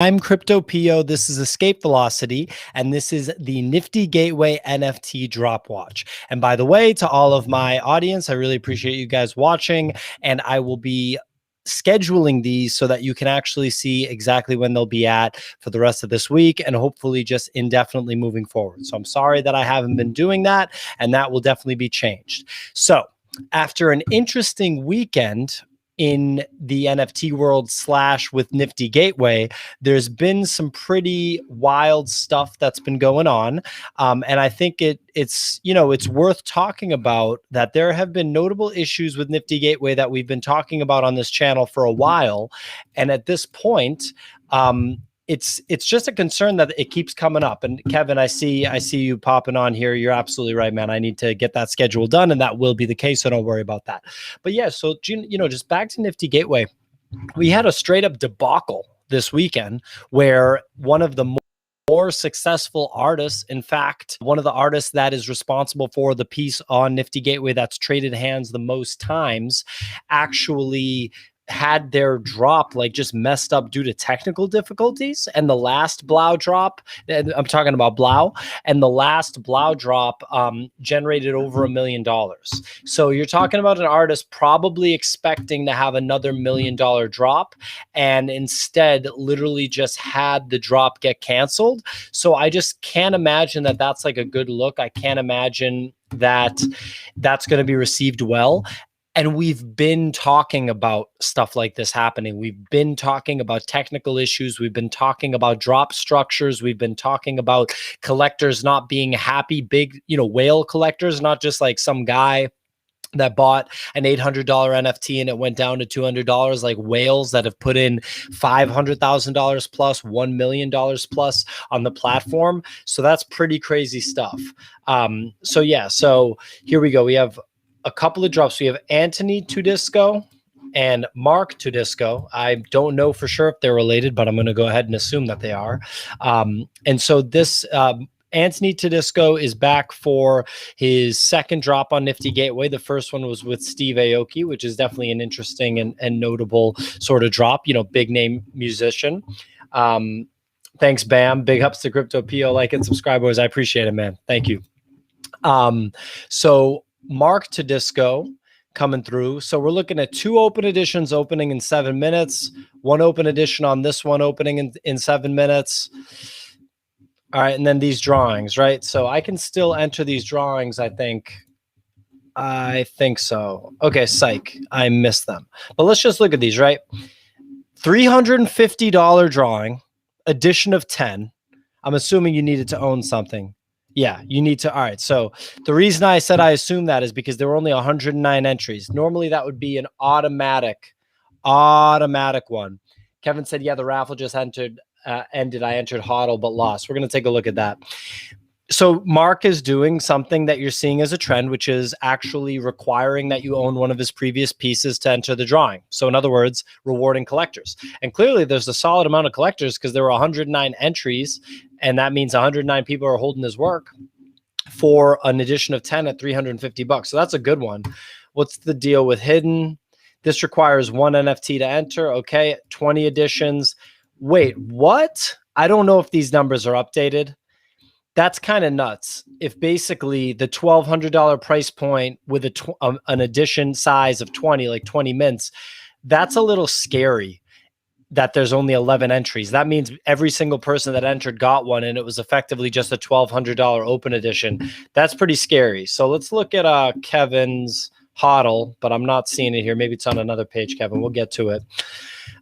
I'm Crypto Pio. This is Escape Velocity, and this is the NiftyGateway NFT Drop Watch. And by the way, to all of my audience, I really appreciate you guys watching, and I will be scheduling these so that you can actually see exactly when they'll be at for the rest of this week and hopefully just indefinitely moving forward. So I'm sorry that I haven't been doing that, and that will definitely be changed. So after an interesting weekend in the NFT world / with NiftyGateway, there's been some pretty wild stuff that's been going on. And I think it's worth talking about that there have been notable issues with NiftyGateway that we've been talking about on this channel for a while. And at this point, it's just a concern that it keeps coming up. And Kevin, I see you popping on here. You're absolutely right, man. I need to get that schedule done, and that will be the case. So don't worry about that. But yeah, so just back to NiftyGateway, we had a straight up debacle this weekend where one of the more successful artists, in fact, one of the artists that is responsible for the piece on NiftyGateway that's traded hands the most times, actually had their drop like just messed up due to technical difficulties. And the last Blau drop, I'm talking about Blau, and the last Blau drop generated over $1 million. So you're talking about an artist probably expecting to have another $1 million drop, and instead literally just had the drop get canceled. So I just can't imagine that that's like a good look. I can't imagine that that's going to be received well. And we've been talking about stuff like this happening. We've been talking about technical issues. We've been talking about drop structures. We've been talking about collectors not being happy, big, whale collectors, not just like some guy that bought an $800 NFT and it went down to $200, like whales that have put in $500,000 plus, $1 million plus on the platform. So that's pretty crazy stuff. So here we go. We have a couple of drops. We have Anthony Tudisco and Mark Tudisco. I don't know for sure if they're related, but I'm going to go ahead and assume that they are. And so this Anthony Tudisco is back for his second drop on NiftyGateway. The first one was with Steve Aoki, which is definitely an interesting and notable sort of drop, big name musician. Thanks, Bam. Big ups to Crypto Pio. Like and subscribe, boys. I appreciate it, man. Thank you. So Mark Tudisco coming through. So we're looking at 2 open editions opening in 7 minutes, 1 open edition on this one opening in 7 minutes. All right. And then these drawings, right? So I can still enter these drawings. I think so. Okay. Psych. I missed them, but let's just look at these, right? $350 drawing, edition of 10. I'm assuming you needed to own something. Yeah, you need to. All right. So the reason I said I assume that is because there were only 109 entries. Normally that would be an automatic one. Kevin said, yeah, the raffle just ended. I entered HODL, but lost. We're going to take a look at that. So Mark is doing something that you're seeing as a trend, which is actually requiring that you own one of his previous pieces to enter the drawing. So in other words, rewarding collectors. And clearly there's a solid amount of collectors because there were 109 entries, and that means 109 people are holding his work for an edition of 10 at $350. So that's a good one. What's the deal with hidden? This requires 1 NFT to enter. Okay, 20 editions. Wait, what? I don't know if these numbers are updated. That's kind of nuts. If basically the $1,200 price point with an edition size of 20, like 20 mints, that's a little scary that there's only 11 entries. That means every single person that entered got one, and it was effectively just a $1,200 open edition. That's pretty scary. So let's look at Kevin's HODL, but I'm not seeing it here. Maybe it's on another page, Kevin. We'll get to it.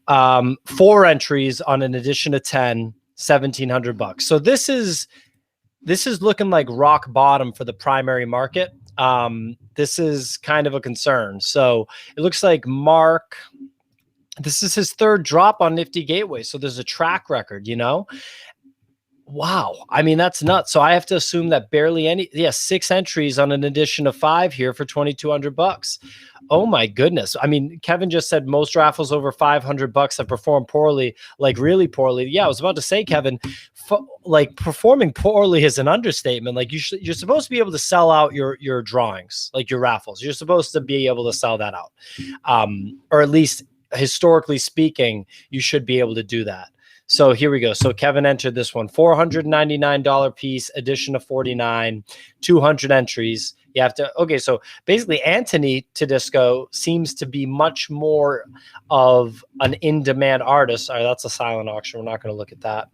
4 entries on an edition of 10, $1,700. So this is looking like rock bottom for the primary market. This is kind of a concern. So it looks like Mark, this is his 3rd drop on NiftyGateway. So there's a track record, Wow. I mean, that's nuts. So I have to assume that barely 6 entries on an edition of 5 here for $2,200. Oh my goodness. I mean, Kevin just said most raffles over $500 have performed poorly, like really poorly. Yeah, I was about to say, Kevin, like performing poorly is an understatement. Like you're supposed to be able to sell out your drawings, like your raffles. You're supposed to be able to sell that out. Or at least historically speaking, you should be able to do that. So here we go. So Kevin entered this one, $499 piece, edition of 49, 200 entries. You have to, okay, so basically Anthony Tedesco seems to be much more of an in-demand artist. All right, that's a silent auction. We're not going to look at that.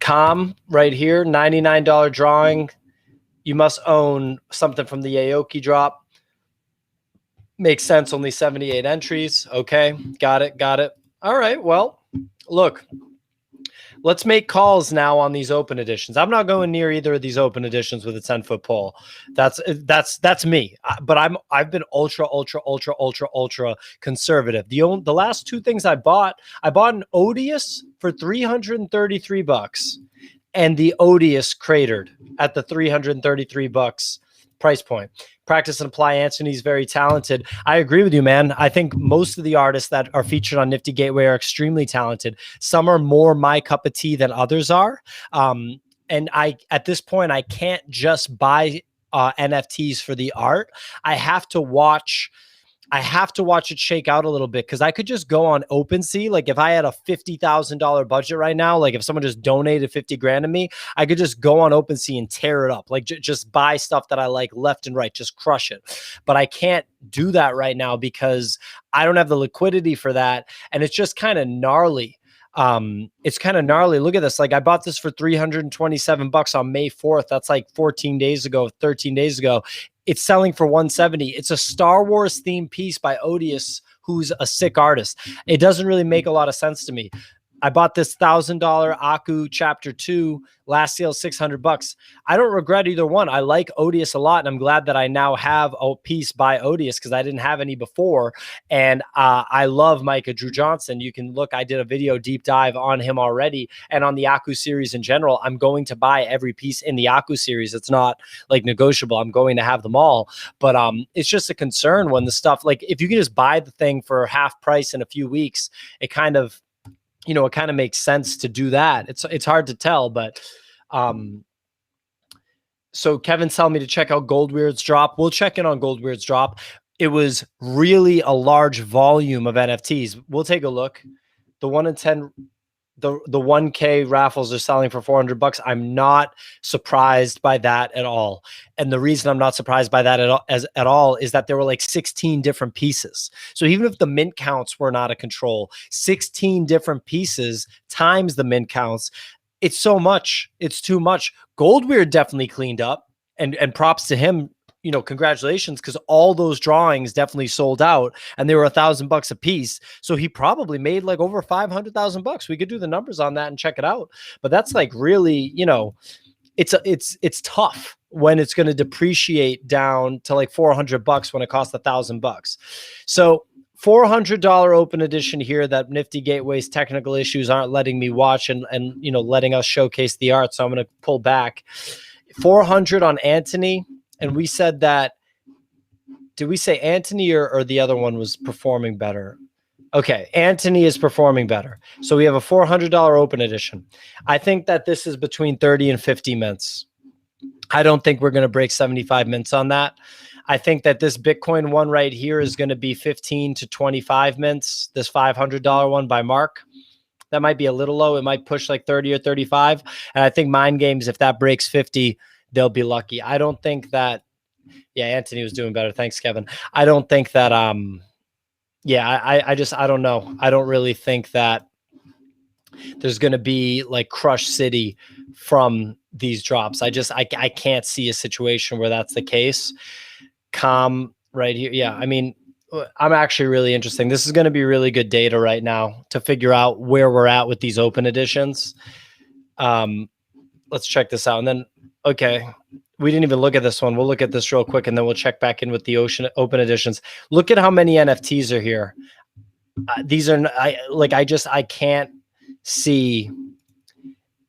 Com right here, $99 drawing. You must own something from the Aoki drop. Makes sense, only 78 entries. Okay, got it. All right, well, look, let's make calls now on these open editions. I'm not going near either of these open editions with a 10-foot pole. That's me. But I've been ultra conservative. The last two things I bought an Odious for $333, and the Odious cratered at the $333 price point. Practice and apply. Anthony's very talented. I agree with you, man. I think most of the artists that are featured on Nifty Gateway are extremely talented. Some are more my cup of tea than others are. And at this point, I can't just buy NFTs for the art. I have to watch it shake out a little bit, because I could just go on OpenSea. Like if I had a $50,000 budget right now, like if someone just donated 50 grand to me, I could just go on OpenSea and tear it up. Like just buy stuff that I like left and right, just crush it. But I can't do that right now because I don't have the liquidity for that. And it's just kind of gnarly. It's kind of gnarly. Look at this. Like I bought this for $327 on May 4th. That's like 13 days ago. It's selling for $170. It's a Star Wars themed piece by Odious, who's a sick artist. It doesn't really make a lot of sense to me. I bought this $1,000 Aku Chapter 2, last sale $600. I don't regret either one. I like Odious a lot, and I'm glad that I now have a piece by Odious because I didn't have any before. And I love Micah Drew Johnson. You can look, I did a video deep dive on him already, and on the Aku series in general. I'm going to buy every piece in the Aku series. It's not like negotiable. I'm going to have them all. But it's just a concern when the stuff, like if you can just buy the thing for half price in a few weeks, it kind of makes sense to do that. It's hard to tell, but so Kevin's telling me to check out Goldweird's drop. We'll check in on Goldweird's drop. It was really a large volume of NFTs. We'll take a look. The 1 in 10, the 1K raffles are selling for $400. I'm not surprised by that at all. And the reason I'm not surprised by that at all is that there were like 16 different pieces. So even if the mint counts were not a control, 16 different pieces times the mint counts, it's so much. It's too much. Goldweird definitely cleaned up, and props to him. Congratulations, because all those drawings definitely sold out, and they were $1,000 a piece. So he probably made like over $500,000. We could do the numbers on that and check it out. But that's like really, it's tough when it's going to depreciate down to like $400 when it costs $1,000. So $400 open edition here that Nifty Gateway's technical issues aren't letting me watch and letting us showcase the art. So I'm going to pull back. 400 on Anthony. And we said that, did we say Anthony or the other one was performing better? Okay, Anthony is performing better. So we have a $400 open edition. I think that this is between 30 and 50 mints. I don't think we're going to break 75 mints on that. I think that this Bitcoin one right here is going to be 15 to 25 mints. This $500 one by Mark, that might be a little low. It might push like 30 or 35. And I think Mind Games, if that breaks 50, they'll be lucky. I don't think that, Anthony was doing better. Thanks, Kevin. I don't think that, I don't know. I don't really think that there's going to be like Crush City from these drops. I can't see a situation where that's the case. Com right here. Yeah. I mean, I'm actually really interesting. This is going to be really good data right now to figure out where we're at with these open editions. Let's check this out. And then, okay, we didn't even look at this one. We'll look at this real quick, and then we'll check back in with the open editions. Look at how many NFTs are here. These are I can't see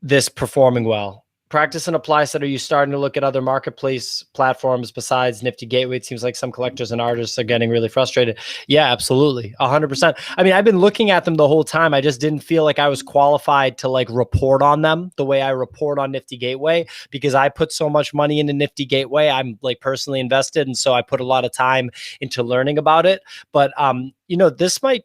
this performing well. Practice and apply said, are you starting to look at other marketplace platforms besides Nifty Gateway? It seems like some collectors and artists are getting really frustrated. Yeah, absolutely. 100%. I mean, I've been looking at them the whole time. I just didn't feel like I was qualified to like report on them the way I report on Nifty Gateway, because I put so much money into Nifty Gateway. I'm like personally invested. And so I put a lot of time into learning about it. But, this might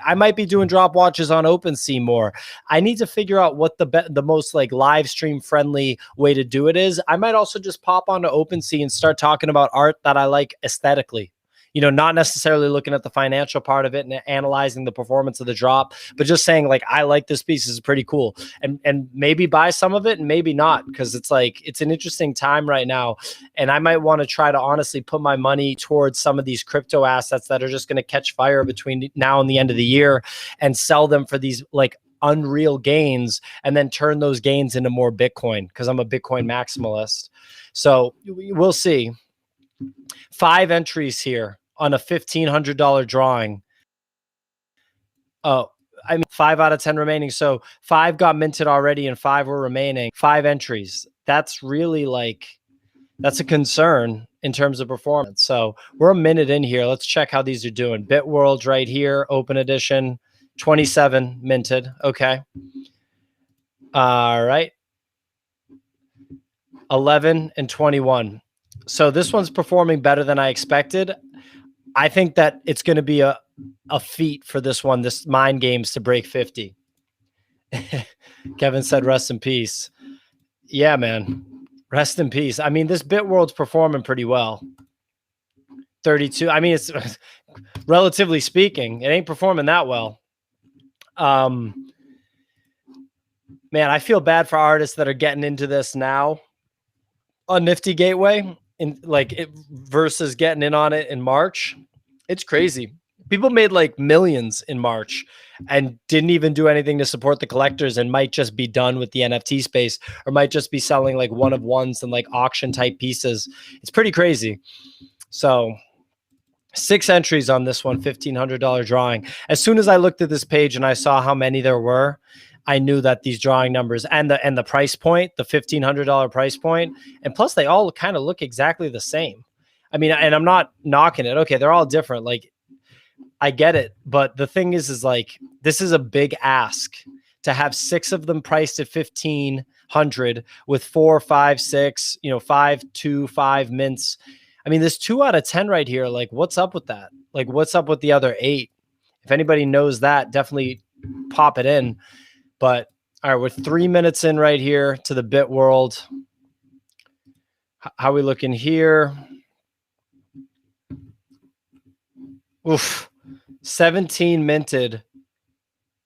I might be doing drop watches on OpenSea more. I need to figure out what the most like live stream friendly way to do it is. I might also just pop onto OpenSea and start talking about art that I like aesthetically. Not necessarily looking at the financial part of it and analyzing the performance of the drop, but just saying like, I like this piece, this is pretty cool, and maybe buy some of it and maybe not, because it's like, it's an interesting time right now. And I might want to try to honestly put my money towards some of these crypto assets that are just going to catch fire between now and the end of the year, and sell them for these like unreal gains, and then turn those gains into more Bitcoin, because I'm a Bitcoin maximalist. So we'll see. 5 entries here on a $1,500 drawing. Oh, I mean, 5 out of 10 remaining. So 5 got minted already and 5 were remaining. 5 entries. That's really like, that's a concern in terms of performance. So we're a minute in here. Let's check how these are doing. Bitworld's right here, open edition, 27 minted. Okay. All right. 11 and 21. So this one's performing better than I expected. I think that it's going to be a feat for this one, this Mind Games, to break 50. Kevin said, rest in peace. Yeah, man. Rest in peace. I mean, this Bitworld's performing pretty well. 32. I mean, it's relatively speaking, it ain't performing that well. Man, I feel bad for artists that are getting into this now on Nifty Gateway, in like it versus getting in on it in March. It's crazy. People made like millions in March and didn't even do anything to support the collectors, and might just be done with the NFT space, or might just be selling like one of ones and like auction type pieces. It's pretty crazy. So 6 entries on this one, $1,500 drawing. As soon as I looked at this page and I saw how many there were, I knew that these drawing numbers and the price point, the $1,500 price point, and plus they all kind of look exactly the same. I mean, and I'm not knocking it. Okay, they're all different. Like, I get it. But the thing is like, this is a big ask to have 6 of them priced at 1,500 with 4, 5, 6, 5, 2, 5 mints. I mean, this 2 out of 10 right here. Like, what's up with that? Like, what's up with the other 8? If anybody knows that, definitely pop it in. But all right, we're 3 minutes in right here to the Bit World. How are we looking here? Oof. 17 minted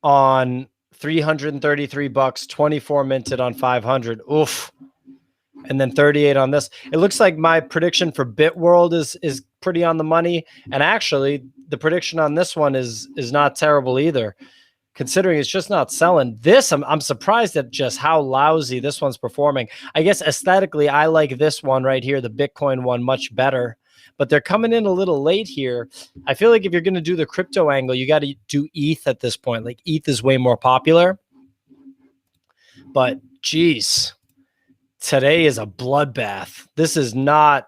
on $333, 24 minted on 500. Oof. And then 38 on this. It looks like my prediction for Bitworld is pretty on the money. And actually, the prediction on this one is not terrible either, considering it's just not selling. This, I'm surprised at just how lousy this one's performing. I guess aesthetically, I like this one right here, the Bitcoin one, much better. But they're coming in a little late here. I feel like if you're going to do the crypto angle, you got to do ETH at this point. Like, ETH is way more popular. But geez, today is a bloodbath. This is not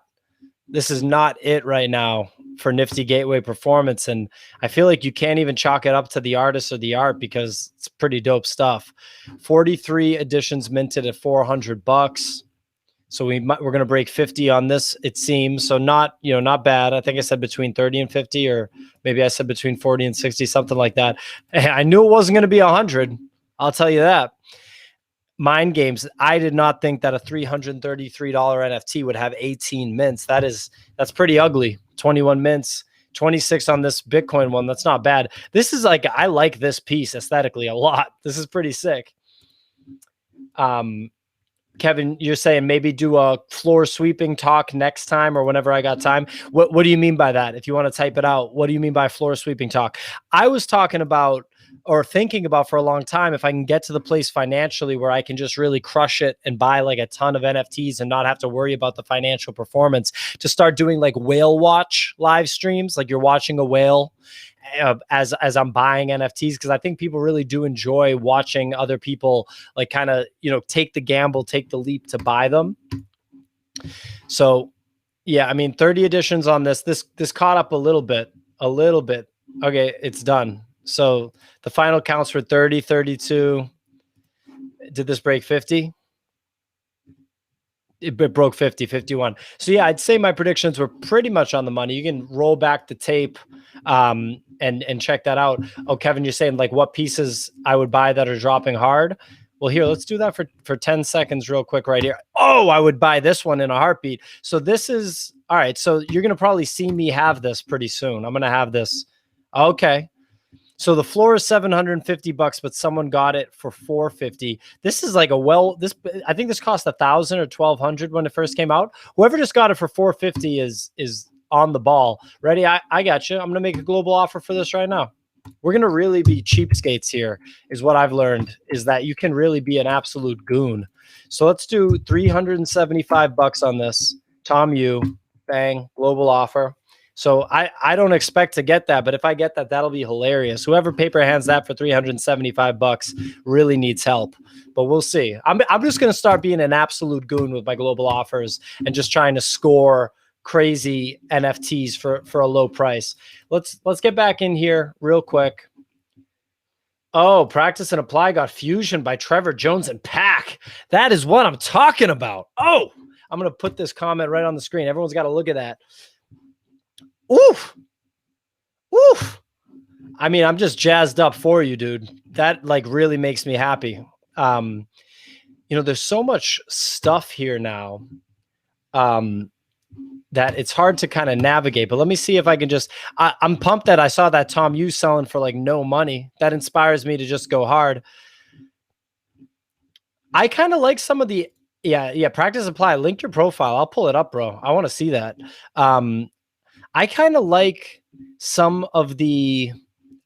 it right now for Nifty Gateway performance. And I feel like you can't even chalk it up to the artist or the art, because it's pretty dope stuff. 43 editions minted at $400. So we're going to break 50 on this, it seems. So not bad. I think I said between 30 and 50, or maybe I said between 40 and 60, something like that. I knew it wasn't going to be 100. I'll tell you that. Mind Games, I did not think that a $333 NFT would have 18 mints. That's pretty ugly. 21 mints, 26 on this Bitcoin one. That's not bad. This is like, I like this piece aesthetically a lot. This is pretty sick. Kevin, you're saying maybe do a floor sweeping talk next time or whenever I got time. What do you mean by that? If you want to type it out, what do you mean by floor sweeping talk? I was talking about, or thinking about for a long time, if I can get to the place financially where I can just really crush it and buy like a ton of NFTs and not have to worry about the financial performance, to start doing like whale watch live streams, like you're watching a whale as I'm buying NFTs, because I think people really do enjoy watching other people like kind of, take the gamble, take the leap to buy them. So yeah, I mean, 30 editions on this caught up a little bit. Okay, it's done. So the final counts for 30, 32. Did this break 50? it broke 50, 51. So yeah, I'd say my predictions were pretty much on the money. You can roll back the tape and check that out. Oh, Kevin, you're saying like what pieces I would buy that are dropping hard. Well, here, let's do that for 10 seconds real quick right here. Oh, I would buy this one in a heartbeat. So this is, all right, so you're going to probably see me have this pretty soon. I'm going to have this. Okay. So the floor is $750, but someone got it for $450. This is like I think this cost $1,000 or $1,200 when it first came out. Whoever just got it for $450 is on the ball. Ready? I got you. I'm gonna make a global offer for this right now. We're gonna really be cheapskates here, is what I've learned, is that you can really be an absolute goon. So let's do $375 on this. Tom Yu, bang, global offer. So I don't expect to get that, but if I get that, that'll be hilarious. Whoever paper hands that for $375 really needs help, but we'll see. I'm just going to start being an absolute goon with my global offers and just trying to score crazy NFTs for a low price. Let's get back in here real quick. Oh, Practice and Apply got Fusion by Trevor Jones and Pack. That is what I'm talking about. Oh, I'm going to put this comment right on the screen. Everyone's got to look at that. Oof. Oof. I mean, I'm just jazzed up for you, dude. That like really makes me happy. You know, there's so much stuff here now that it's hard to kind of navigate, but let me see if I can just, I'm pumped that I saw that Tom Yu selling for like no money. That inspires me to just go hard. I kind of like some of the, yeah, Practice Apply, link your profile. I'll pull it up, bro. I want to see that. I kind of like some of the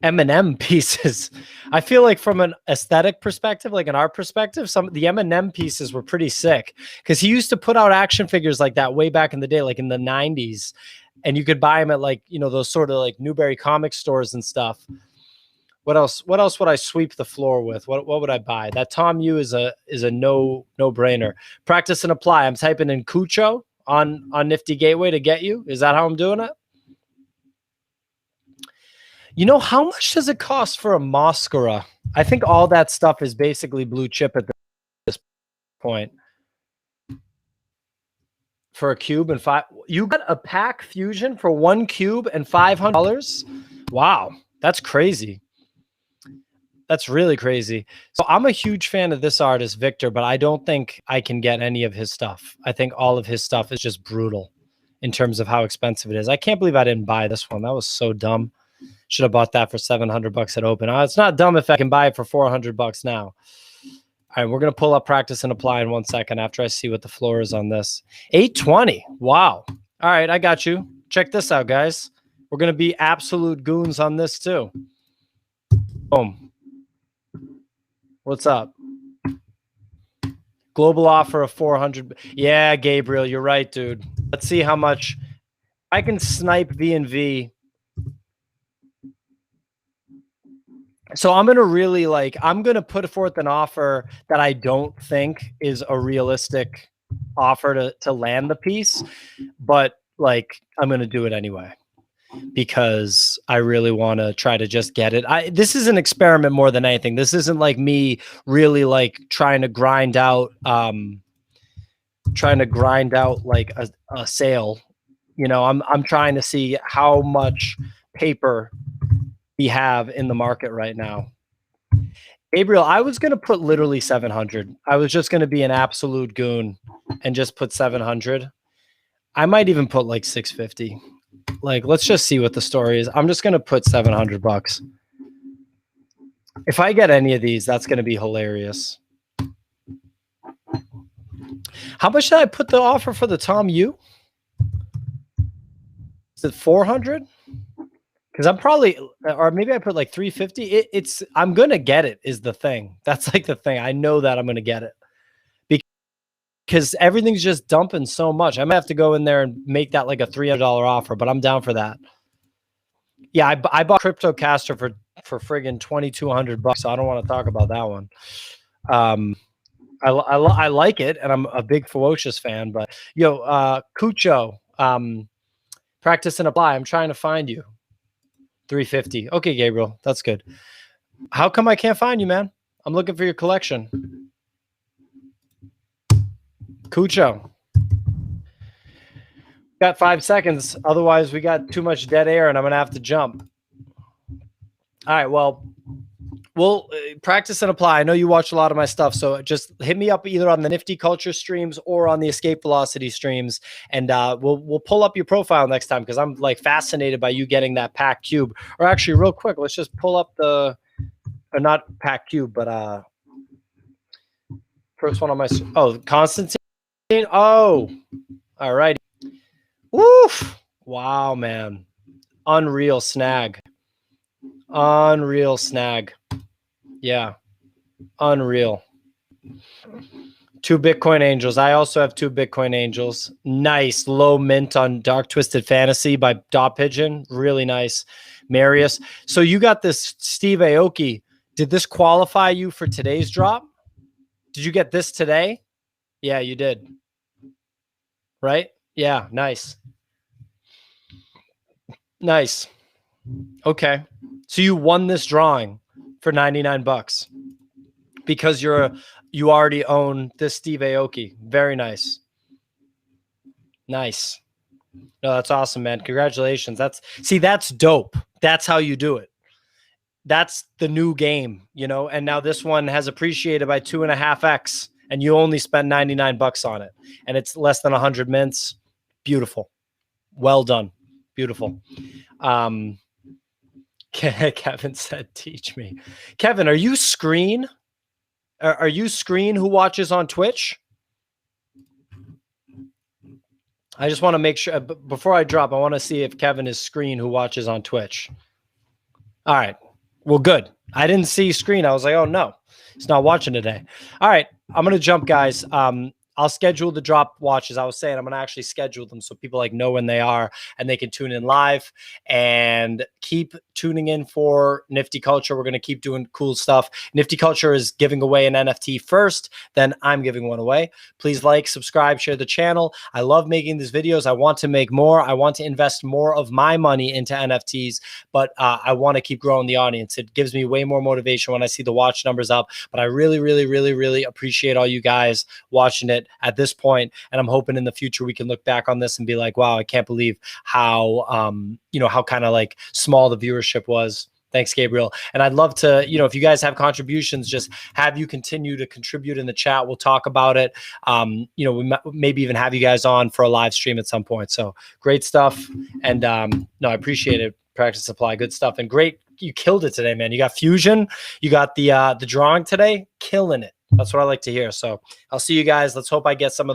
M&M pieces. I feel like from an aesthetic perspective, like an art perspective, some of the M&M pieces were pretty sick because he used to put out action figures like that way back in the day, like in the 90s. And you could buy them at like, you know, those sort of like Newberry comic stores and stuff. What else would I sweep the floor with? What would I buy? That Tom Yu is a no-brainer. Practice and Apply. I'm typing in Cucho on Nifty Gateway to get you. Is that how I'm doing it? You know, how much does it cost for a mascara? I think all that stuff is basically blue chip at this point. For a cube and you got a pack Fusion for 1 cube and $500? Wow, that's crazy. That's really crazy. So I'm a huge fan of this artist, Victor, but I don't think I can get any of his stuff. I think all of his stuff is just brutal in terms of how expensive it is. I can't believe I didn't buy this one. That was so dumb. Should have bought that for $700 at open. It's not dumb if I can buy it for $400 now. All right, we're going to pull up Practice and Apply in 1 second after I see what the floor is on this. 820. Wow. All right, I got you. Check this out, guys. We're going to be absolute goons on this too. Boom. What's up? Global offer of 400. Yeah, Gabriel, you're right, dude. Let's see how much I can snipe V&V. So I'm going to really I'm going to put forth an offer that I don't think is a realistic offer to land the piece, but I'm going to do it anyway because I really want to try to just get it. This is an experiment more than anything. This isn't like me really trying to grind out like a sale. You know, I'm trying to see how much paper we have in the market right now. Gabriel, I was going to put literally 700. I was just going to be an absolute goon and just put 700. I might even put like 650. Let's just see what the story is. I'm just going to put $700. If I get any of these, that's going to be hilarious. How much did I put the offer for the Tom Yu? Is it 400? Because I'm probably, or maybe I put like 350. I'm going to get it is the thing. That's like the thing. I know that I'm going to get it because everything's just dumping so much. I might have to go in there and make that like a $300 offer, but I'm down for that. Yeah, I bought Crypto Caster for friggin' $2,200, so I don't want to talk about that one. I like it, and I'm a big Ferocious fan, but Cucho, Practice and Apply. I'm trying to find you. 350. Okay, Gabriel, that's good. How come I can't find you, man? I'm looking for your collection. Cucho. Got 5 seconds. Otherwise, we got too much dead air and I'm going to have to jump. All right. Well, we'll practice and apply. I know you watch a lot of my stuff, so just hit me up either on the Nifty Culture streams or on the Escape Velocity streams, and we'll pull up your profile next time because I'm like fascinated by you getting that pack cube. Or actually, real quick, let's just pull up the, or not pack cube, but first one on my, Constantine. Oh, all right. Woof! Wow, man, unreal snag. Unreal snag. Yeah. Unreal. 2 Bitcoin Angels. I also have 2 Bitcoin Angels. Nice. Low mint on Dark Twisted Fantasy by Dot Pigeon. Really nice. Marius. So you got this Steve Aoki. Did this qualify you for today's drop? Did you get this today? Yeah, you did. Right? Yeah. Nice. Nice. Okay. So you won this drawing for 99 bucks because you already own this Steve Aoki. Very nice. Nice. No, that's awesome, man. Congratulations. That's dope. That's how you do it. That's the new game, you know? And now this one has appreciated by 2.5x and you only spent 99 bucks on it and it's less than 100 mints. Beautiful. Well done. Beautiful. Kevin said, teach me. Kevin, are you Screen? Are you Screen who watches on Twitch? I just want to make sure, before I drop, I want to see if Kevin is Screen who watches on Twitch. All right. Well, good. I didn't see Screen. I was like, oh, no, he's not watching today. All right. I'm going to jump, guys. I'll schedule the drop watches. I was saying I'm going to actually schedule them so people like know when they are and they can tune in live and keep tuning in for Nifty Culture. We're going to keep doing cool stuff. Nifty Culture is giving away an NFT first, then I'm giving one away. Please like, subscribe, share the channel. I love making these videos. I want to make more. I want to invest more of my money into NFTs, but I want to keep growing the audience. It gives me way more motivation when I see the watch numbers up, but I really, really, really, really appreciate all you guys watching it at this point, and I'm hoping in the future we can look back on this and be like, wow, I can't believe how how kind of like small the viewership was. Thanks, Gabriel. And I'd love to, if you guys have contributions, just have you continue to contribute in the chat. We'll talk about it. We maybe even have you guys on for a live stream at some point. So great stuff. And no, I appreciate it. Practice Supply, good stuff. And great, you killed it today, man. You got Fusion, you got the drawing today, killing it. That's what I like to hear. So I'll see you guys. Let's hope I get some of